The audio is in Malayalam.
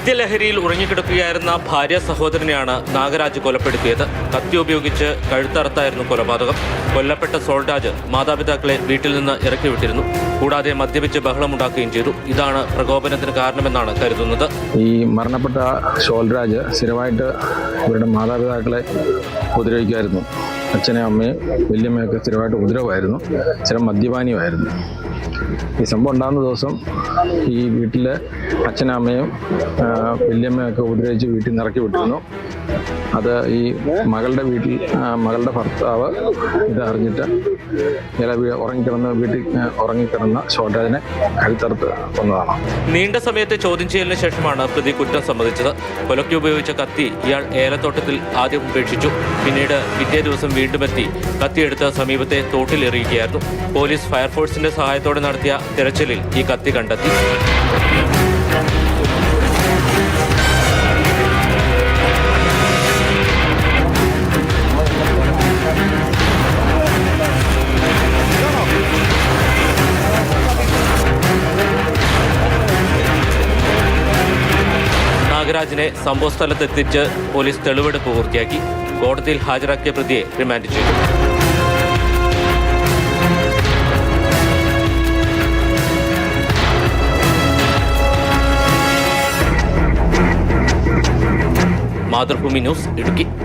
മദ്യലഹരിയിൽ ഉറങ്ങിക്കിടക്കുകയായിരുന്ന ഭാര്യ സഹോദരനെയാണ് നാഗരാജ് കൊലപ്പെടുത്തിയത്. കത്തി ഉപയോഗിച്ച് കഴുത്തറുത്തായിരുന്നു കൊലപാതകം. കൊല്ലപ്പെട്ട സോൾരാജ് മാതാപിതാക്കളെ വീട്ടിൽ നിന്ന് ഇറക്കി വിട്ടിരുന്നു. കൂടാതെ മദ്യപിച്ച് ബഹളമുണ്ടാക്കുകയും ചെയ്തു. ഇതാണ് പ്രകോപനത്തിന് കാരണമെന്നാണ് കരുതുന്നത്. ഈ മരണപ്പെട്ട സോൾരാജ് സ്ഥിരമായിട്ട് ഇവരുടെ മാതാപിതാക്കളെ ഉപദ്രവിക്കുമായിരുന്നു. അച്ഛനെയും അമ്മയും വല്യമ്മയൊക്കെ സ്ഥിരമായിട്ട് ഉപദ്രവമായിരുന്നു. സ്ഥിരം മദ്യപാനിയുമായിരുന്നു. ഈ സംഭവം ഉണ്ടാകുന്ന ദിവസം ഈ വീട്ടിലെ അച്ഛനും അമ്മയും വല്യമ്മയൊക്കെ ഉപദ്രവിച്ച് വീട്ടിൽ നിന്ന് ഇറക്കി വിട്ടിരുന്നു. അത് ഈ മകളുടെ ഭർത്താവ് ഇത് അറിഞ്ഞിട്ട് ഉറങ്ങിക്കിടന്ന സോൾരാജിനെ കഴുത്തറുത്ത് കൊന്നതാണ്. നീണ്ട സമയത്തെ ചോദ്യം ചെയ്യലിന് ശേഷമാണ് പ്രതി കുറ്റം സമ്മതിച്ചത്. കൊലയ്ക്ക് ഉപയോഗിച്ച കത്തി ഇയാൾ ഏലത്തോട്ടത്തിൽ ആദ്യം ഉപേക്ഷിച്ചു. പിന്നീട് പിറ്റേ ദിവസം വീണ്ടും എത്തി കത്തിയെടുത്ത് സമീപത്തെ തോട്ടിലെറിയുകയായിരുന്നു. പോലീസ് ഫയർഫോഴ്സിന്റെ സഹായത്തോടെ നടത്തിയ തിരച്ചിലിൽ ഈ കത്തി കണ്ടെത്തി. നാഗരാജിനെ സംഭവസ്ഥലത്തെത്തിച്ച് പോലീസ് തെളിവെടുപ്പ് പൂർത്തിയാക്കി. കോടതിയിൽ ഹാജരാക്കിയ പ്രതിയെ റിമാൻഡ് ചെയ്തു. മാതൃഭൂമി ന്യൂസ്, ഇടുക്കി.